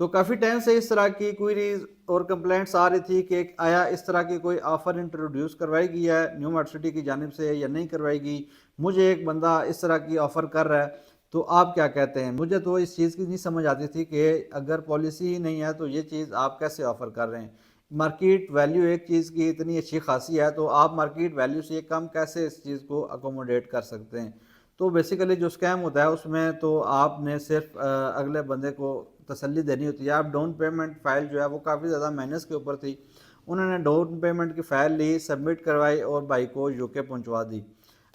تو کافی ٹائم سے اس طرح کی کوئریز اور کمپلینٹس آ رہی تھی کہ آیا اس طرح کی کوئی آفر انٹروڈیوس کروائی گئی ہے نیو میٹ سٹی کی جانب سے یا نہیں کروائی گئی. مجھے ایک بندہ اس طرح کی آفر کر رہا ہے تو آپ کیا کہتے ہیں؟ مجھے تو اس چیز کی نہیں سمجھ آتی تھی کہ اگر پالیسی ہی نہیں ہے تو یہ چیز آپ کیسے آفر کر رہے ہیں. مارکیٹ ویلیو ایک چیز کی اتنی اچھی خاصی ہے تو آپ مارکیٹ ویلیو سے کم کیسے اس چیز کو اکوموڈیٹ کر سکتے ہیں؟ تو بیسیکلی جو اسکیم ہوتا ہے اس میں تو آپ نے صرف اگلے بندے کو تسلی دینی ہوتی ہے. آپ ڈاؤن پیمنٹ فائل جو ہے وہ کافی زیادہ مائنس کے اوپر تھی, انہوں نے ڈاؤن پیمنٹ کی فائل لی, سبمٹ کروائی اور بھائی کو یو کے پہنچوا دی.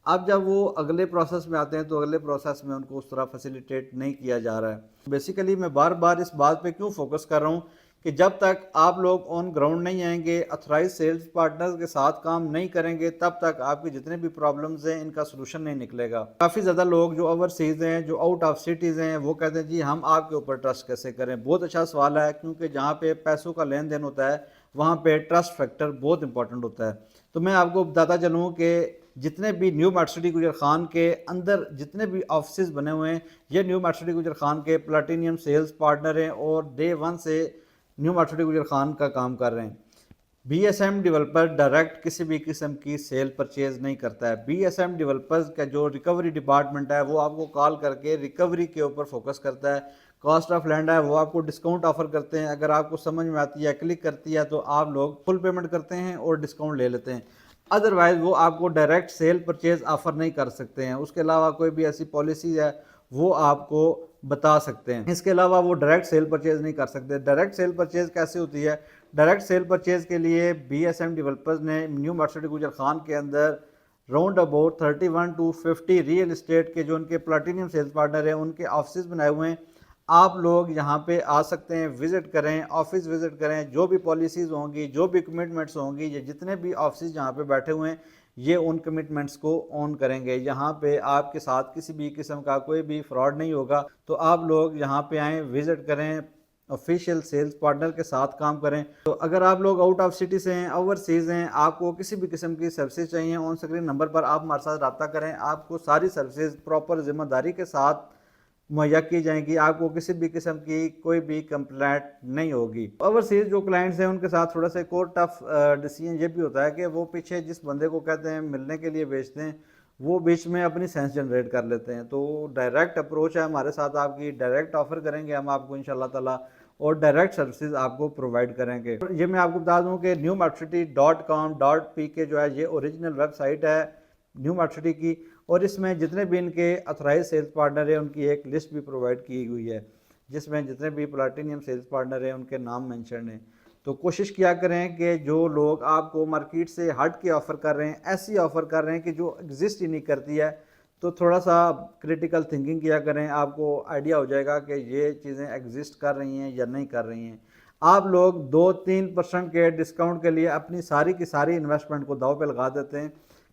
اب جب وہ اگلے پروسیس میں آتے ہیں تو اگلے پروسیس میں ان کو اس طرح فیسیلیٹیٹ نہیں کیا جا رہا ہے. بیسیکلی میں بار بار اس بات پہ کیوں فوکس کر رہا ہوں کہ جب تک آپ لوگ آن گراؤنڈ نہیں آئیں گے, اتھرائز سیلز پارٹنرز کے ساتھ کام نہیں کریں گے, تب تک آپ کے جتنے بھی پرابلمز ہیں ان کا سلوشن نہیں نکلے گا. کافی زیادہ لوگ جو اوورسیز ہیں, جو آؤٹ آف سٹیز ہیں, وہ کہتے ہیں جی ہم آپ کے اوپر ٹرسٹ کیسے کریں. بہت اچھا سوال ہے, کیونکہ جہاں پہ پیسوں کا لین دین ہوتا ہے وہاں پہ ٹرسٹ فیکٹر بہت امپورٹنٹ ہوتا ہے. تو میں آپ کو بتاتا چلوں کہ جتنے بھی New Metro City Gujar Khan کے اندر جتنے بھی آفسز بنے ہوئے ہیں, یہ New Metro City Gujar Khan کے پلاٹینیم سیلز پارٹنر ہیں اور ڈے ون سے New Metro City Gujar Khan کا کام کر رہے ہیں. B S M developer direct کسی بھی قسم کی سیل پرچیز نہیں کرتا ہے. بی ایس ایم ڈیولپرز کا جو ریکوری ڈپارٹمنٹ ہے وہ آپ کو کال کر کے ریکوری کے اوپر فوکس کرتا ہے. کاسٹ آف لینڈ ہے وہ آپ کو ڈسکاؤنٹ آفر کرتے ہیں, اگر آپ کو سمجھ میں آتی ہے کلک کرتی ہے تو آپ لوگ فل پیمنٹ کرتے ہیں اور ڈسکاؤنٹ لے لیتے ہیں. ادروائز وہ آپ کو ڈائریکٹ سیل پرچیز آفر نہیں کر سکتے ہیں. اس کے علاوہ کوئی بھی ایسی پالیسی ہے وہ آپ کو بتا سکتے ہیں, اس کے علاوہ وہ ڈائریکٹ سیل پرچیز نہیں کر سکتے. ڈائریکٹ سیل پرچیز کیسے ہوتی ہے؟ ڈائریکٹ سیل پرچیز کے لیے بی ایس ایم ڈیولپرز نے New Metro City Gujar Khan کے اندر round about 31 to 50 real estate کے جو ان کے پلاٹینیم سیلز پارٹنر ہیں ان کے آفسز بنائے ہوئے ہیں. آپ لوگ یہاں پہ آ سکتے ہیں, وزٹ کریں, آفس وزٹ کریں, جو بھی پالیسیز ہوں گی, جو بھی کمٹمنٹس ہوں گی, یہ جتنے بھی آفسز یہاں پہ بیٹھے ہوئے ہیں یہ ان کمٹمنٹس کو آن کریں گے. یہاں پہ آپ کے ساتھ کسی بھی قسم کا کوئی بھی فراڈ نہیں ہوگا. تو آپ لوگ یہاں پہ آئیں, وزٹ کریں, آفیشیل سیلز پارٹنر کے ساتھ کام کریں. تو اگر آپ لوگ آؤٹ آف سٹی سے ہیں, اوورسیز ہیں, آپ کو کسی بھی قسم کی سروسز چاہیے, آن اسکرین نمبر پر آپ ہمارے ساتھ رابطہ کریں. آپ کو ساری سروسز پراپر ذمہ داری کے ساتھ مہیا کی جائیں گی, آپ کو کسی بھی قسم کی کوئی بھی کمپلینٹ نہیں ہوگی. اوورسیز جو کلائنٹس ہیں ان کے ساتھ تھوڑا سا ایک اور ٹف ڈیسیجن یہ بھی ہوتا ہے کہ وہ پیچھے جس بندے کو کہتے ہیں ملنے کے لیے بیچتے ہیں وہ بیچ میں اپنی سینس جنریٹ کر لیتے ہیں. تو ڈائریکٹ اپروچ ہے ہمارے ساتھ, آپ کی ڈائریکٹ آفر کریں گے ہم آپ کو انشاءاللہ تعالی, اور ڈائریکٹ سروسز آپ کو پرووائڈ کریں گے. یہ میں آپ کو بتا دوں کہ newmartsity.com.pk جو ہے یہ اوریجنل ویب سائٹ ہے نیو میٹ سٹی کی, اور اس میں جتنے بھی ان کے اتھرائز سیلز پارٹنر ہیں ان کی ایک لسٹ بھی پرووائڈ کی ہوئی ہے جس میں جتنے بھی پلاٹینیم سیلز پارٹنر ہیں ان کے نام مینشن ہیں. تو کوشش کیا کریں کہ جو لوگ آپ کو مارکیٹ سے ہٹ کے آفر کر رہے ہیں, ایسی آفر کر رہے ہیں کہ جو ایگزسٹ ہی نہیں کرتی ہے, تو تھوڑا سا کریٹیکل تھنکنگ کیا کریں, آپ کو آئیڈیا ہو جائے گا کہ یہ چیزیں ایگزسٹ کر رہی ہیں یا نہیں کر رہی ہیں. آپ لوگ 2-3% کے ڈسکاؤنٹ کے لیے اپنی ساری کی ساری انویسٹمنٹ کو داؤ پہ لگا دیتے ہیں.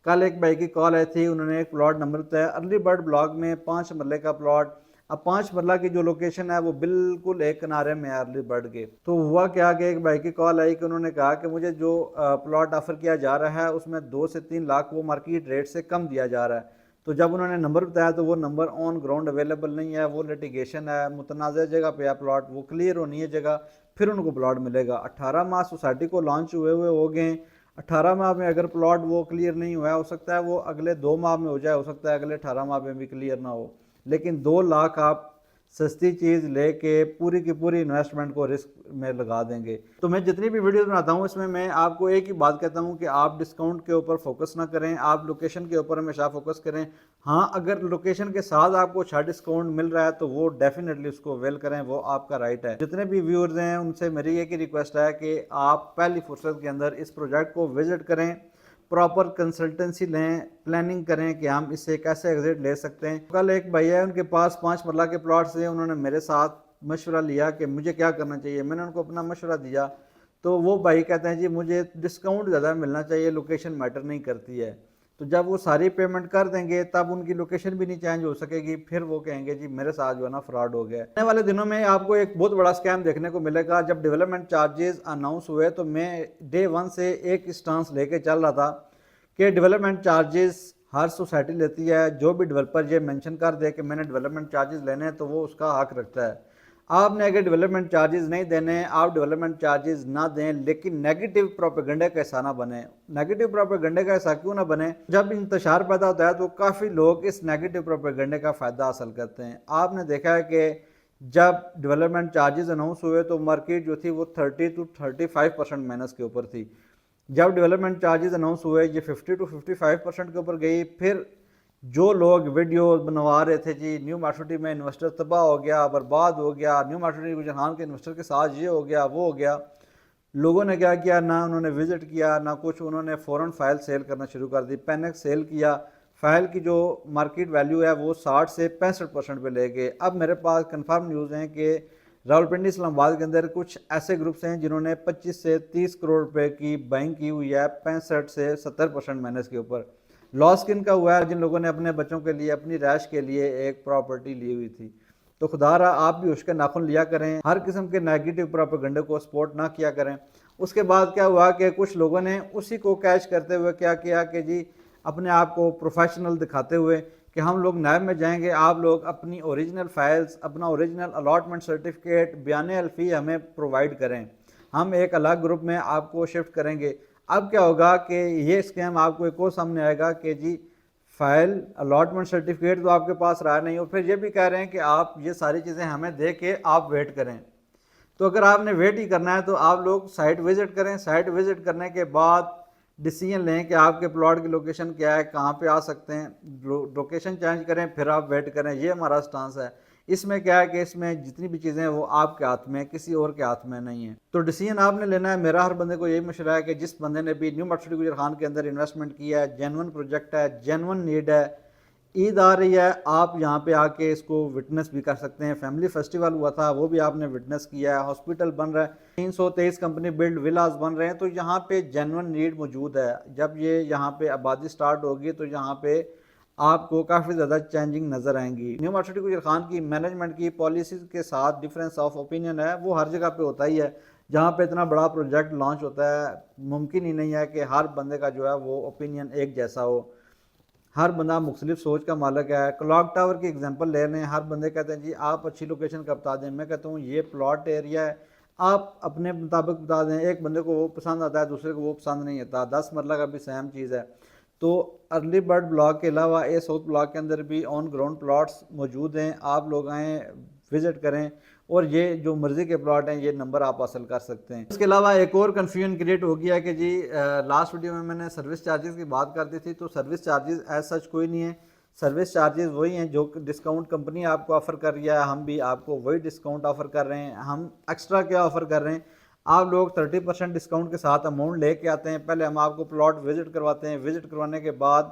کل ایک بھائی کی کال آئی تھی, انہوں نے ایک پلاٹ نمبر بتایا ارلی برڈ بلاک میں 5 مرلے کا پلاٹ. اب 5 مرلہ کی جو لوکیشن ہے وہ بالکل ایک کنارے میں ارلی برڈ کے. تو ہوا کیا کہ ایک بھائی کی کال آئی کہ انہوں نے کہا کہ مجھے جو پلاٹ آفر کیا جا رہا ہے اس میں 2 سے 3 لاکھ وہ مارکیٹ ریٹ سے کم دیا جا رہا ہے. تو جب انہوں نے نمبر بتایا تو وہ نمبر آن گراؤنڈ اویلیبل نہیں ہے, وہ لیٹیگیشن ہے, متنازع جگہ پہ ہے پلاٹ, وہ کلیئر ہونی ہے جگہ پھر ان کو پلاٹ ملے گا. 18 ماہ سوسائٹی کو لانچ ہوئے ہو گئے ہیں. 18 ماہ میں اگر پلاٹ وہ کلیئر نہیں ہوا ہے, ہو سکتا ہے وہ اگلے 2 ماہ میں ہو جائے, ہو سکتا ہے اگلے 18 ماہ میں بھی کلیئر نہ ہو, لیکن 2 لاکھ آپ سستی چیز لے کے پوری کی پوری انویسٹمنٹ کو رسک میں لگا دیں گے. تو میں جتنی بھی ویڈیوز بناتا ہوں اس میں آپ کو ایک ہی بات کہتا ہوں کہ آپ ڈسکاؤنٹ کے اوپر فوکس نہ کریں, آپ لوکیشن کے اوپر ہمیشہ فوکس کریں. ہاں اگر لوکیشن کے ساتھ آپ کو اچھا ڈسکاؤنٹ مل رہا ہے تو وہ ڈیفینیٹلی اس کو اویل کریں, وہ آپ کا رائٹ ہے. جتنے بھی ویورز ہیں ان سے میری ایک ہی ریکویسٹ ہے کہ آپ پہلی فرصت کے اندر اس پروجیکٹ کو وزٹ کریں, پراپر کنسلٹنسی لیں, پلاننگ کریں کہ ہم اس سے کیسے ایگزٹ لے سکتے ہیں. کل ایک بھائی ہے ان کے پاس 5 مرلہ کے پلاٹس ہیں, انہوں نے میرے ساتھ مشورہ لیا کہ مجھے کیا کرنا چاہیے. میں نے ان کو اپنا مشورہ دیا تو وہ بھائی کہتے ہیں جی مجھے ڈسکاؤنٹ زیادہ ملنا چاہیے, لوکیشن میٹر نہیں کرتی ہے. تو جب وہ ساری پیمنٹ کر دیں گے تب ان کی لوکیشن بھی نہیں چینج ہو سکے گی, پھر وہ کہیں گے جی میرے ساتھ جو ہے نا فراڈ ہو گیا. آنے والے دنوں میں آپ کو ایک بہت بڑا اسکیم دیکھنے کو ملے گا. جب ڈیولپمنٹ چارجز اناؤنس ہوئے تو میں ڈے 1 سے ایک اسٹانس لے کے چل رہا تھا کہ ڈیولپمنٹ چارجز ہر سوسائٹی لیتی ہے, جو بھی ڈیولپر یہ مینشن کر دے کہ میں نے ڈیولپمنٹ چارجز لینے ہیں تو وہ اس کا حق رکھتا ہے. آپ نے اگر ڈیولپمنٹ چارجز نہیں دینے آپ ڈیولپمنٹ چارجز نہ دیں، لیکن نیگیٹو پروپیگنڈے کا حصہ نہ بنے۔ نیگیٹو پروپیگنڈے کا حصہ کیوں نہ بنے؟ جب انتشار پیدا ہوتا ہے تو کافی لوگ اس نیگیٹو پروپیگنڈے کا فائدہ حاصل کرتے ہیں۔ آپ نے دیکھا ہے کہ جب ڈیولپمنٹ چارجز اناؤنس ہوئے تو مارکیٹ جو تھی وہ 30 to 35% مائنس کے اوپر تھی۔ جب ڈیولپمنٹ چارجز اناؤنس ہوئے یہ 50 to 55% کے اوپر گئی۔ پھر جو لوگ ویڈیوز بنوا رہے تھے جی نیو مارشوٹی میں انویسٹر تباہ ہو گیا، برباد ہو گیا، نیو مارشوٹی گلشن خان کے انویسٹر کے ساتھ یہ ہو گیا وہ ہو گیا، لوگوں نے کیا کیا، نہ انہوں نے وزٹ کیا نہ کچھ، انہوں نے فوراً فائل سیل کرنا شروع کر دی، پینک سیل کیا۔ فائل کی جو مارکیٹ ویلیو ہے وہ 60 سے 65% پہ لے گئے۔ اب میرے پاس کنفرم نیوز ہیں کہ راولپنڈی اسلام آباد کے اندر کچھ ایسے گروپس ہیں جنہوں نے 25 سے 30 کروڑ روپے کی بائنگ کی ہوئی ہے 65 سے 70% مائنس کے اوپر۔ لاس کن کا ہوا ہے؟ جن لوگوں نے اپنے بچوں کے لیے اپنی رہائش کے لیے ایک پراپرٹی لی ہوئی تھی۔ تو خدا رہا آپ بھی اس کے ناخن لیا کریں، ہر قسم کے نیگیٹو پروپیگنڈے کو سپورٹ نہ کیا کریں۔ اس کے بعد کیا ہوا کہ کچھ لوگوں نے اسی کو کیچ کرتے ہوئے کیا کیا کہ جی اپنے آپ کو پروفیشنل دکھاتے ہوئے کہ ہم لوگ نیب میں جائیں گے، آپ لوگ اپنی اوریجنل فائلز، اپنا اوریجنل الاٹمنٹ سرٹیفکیٹ، بیان الفی ہمیں پرووائڈ کریں، ہم ایک الگ گروپ میں آپ کو شفٹ کریں گے۔ اب کیا ہوگا کہ یہ اسکیم آپ کو ایک اور سامنے آئے گا کہ جی فائل، الاٹمنٹ سرٹیفکیٹ تو آپ کے پاس رہا نہیں، اور پھر یہ بھی کہہ رہے ہیں کہ آپ یہ ساری چیزیں ہمیں دے کے آپ ویٹ کریں۔ تو اگر آپ نے ویٹ ہی کرنا ہے تو آپ لوگ سائٹ وزٹ کریں، سائٹ وزٹ کرنے کے بعد ڈیسیجن لیں کہ آپ کے پلاٹ کی لوکیشن کیا ہے، کہاں پہ آ سکتے ہیں، لوکیشن چینج کریں، پھر آپ ویٹ کریں۔ یہ ہمارا سٹانس ہے۔ اس میں کیا ہے کہ اس میں جتنی بھی چیزیں ہیں وہ آپ کے ہاتھ میں، کسی اور کے ہاتھ میں نہیں ہیں۔ تو ڈیسیجن آپ نے لینا ہے۔ میرا ہر بندے کو یہی مشورہ ہے کہ جس بندے نے بھی نیو مارشوٹی گلشن خان کے اندر انویسٹمنٹ کیا ہے، جینون پروجیکٹ ہے، جینون نیڈ ہے، عید آ رہی ہے، آپ یہاں پہ آ کے اس کو وٹنس بھی کر سکتے ہیں۔ فیملی فیسٹیول ہوا تھا وہ بھی آپ نے وٹنس کیا ہے، ہاسپٹل بن رہا ہے، 323 کمپنی بلڈ ولاز بن رہے ہیں، تو یہاں پہ جینون نیڈ موجود ہے۔ جب یہ یہاں پہ آبادی سٹارٹ ہوگی تو یہاں پہ آپ کو کافی زیادہ چینجنگ نظر آئیں گی۔ نیو مارشوٹی گلشن خان کی مینجمنٹ کی پالیسیز کے ساتھ ڈفرینس آف اوپینین ہے، وہ ہر جگہ پہ ہوتا ہی ہے۔ جہاں پہ اتنا بڑا پروجیکٹ لانچ ہوتا ہے ممکن ہی نہیں ہے کہ ہر بندے کا جو ہے وہ اوپینین ایک جیسا ہو، ہر بندہ مختلف سوچ کا مالک ہے۔ کلاک ٹاور کی اگزامپل لے لیں، ہر بندے کہتے ہیں جی آپ اچھی لوکیشن کا بتا دیں، میں کہتا ہوں یہ پلاٹ ایریا ہے، آپ اپنے مطابق بتا دیں۔ ایک بندے کو وہ پسند آتا ہے، دوسرے کو وہ پسند نہیں آتا۔ 10 مرلہ کا بھی سیم چیز ہے۔ تو ارلی برڈ بلاک کے علاوہ اے ساؤتھ بلاک کے اندر بھی آن گراؤنڈ پلاٹس موجود ہیں، آپ لوگ آئیں وزٹ کریں، اور یہ جو مرضی کے پلاٹ ہیں یہ نمبر آپ حاصل کر سکتے ہیں۔ اس کے علاوہ ایک اور کنفیوژن کریٹ ہو گیا کہ جی لاسٹ ویڈیو میں نے سروس چارجز کی بات کر دی تھی، تو سروس چارجز ایز سچ کوئی نہیں ہے۔ سروس چارجز وہی ہیں جو ڈسکاؤنٹ کمپنی آپ کو آفر کر رہی ہے، ہم بھی آپ کو وہی ڈسکاؤنٹ آفر کر رہے ہیں۔ ہم ایکسٹرا کیا آفر کر رہے ہیں؟ آپ لوگ 30% ڈسکاؤنٹ کے ساتھ اماؤنٹ لے کے آتے ہیں، پہلے ہم آپ کو پلاٹ وزٹ کرواتے ہیں، وزٹ کروانے کے بعد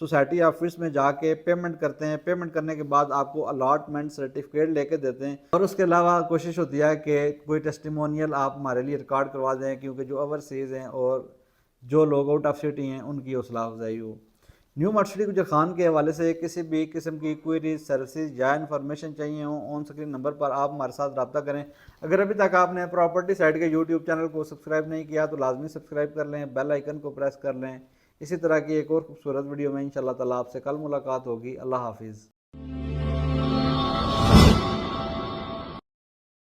سوسائٹی آفس میں جا کے پیمنٹ کرتے ہیں، پیمنٹ کرنے کے بعد آپ کو الاٹمنٹ سرٹیفکیٹ لے کے دیتے ہیں، اور اس کے علاوہ کوشش ہوتی ہے کہ کوئی ٹیسٹیمونیل آپ ہمارے لیے ریکارڈ کروا دیں، کیونکہ جو اوورسیز ہیں اور جو لوگ آؤٹ آف سٹی ہیں ان کی حوصلہ افزائی ہو۔ نیو مارشوٹی گلشن خان کے حوالے سے کسی بھی قسم کی کوئریز، سروسز یا انفارمیشن چاہیے ہوں، آن سکرین نمبر پر آپ ہمارے ساتھ رابطہ کریں۔ اگر ابھی تک آپ نے پراپرٹی سائٹ کے یوٹیوب چینل کو سبسکرائب نہیں کیا تو لازمی سبسکرائب کر لیں، بیل آئیکن کو پریس کر لیں۔ اسی طرح کی ایک اور خوبصورت ویڈیو میں انشاءاللہ تعالیٰ آپ سے کل ملاقات ہوگی۔ اللہ حافظ۔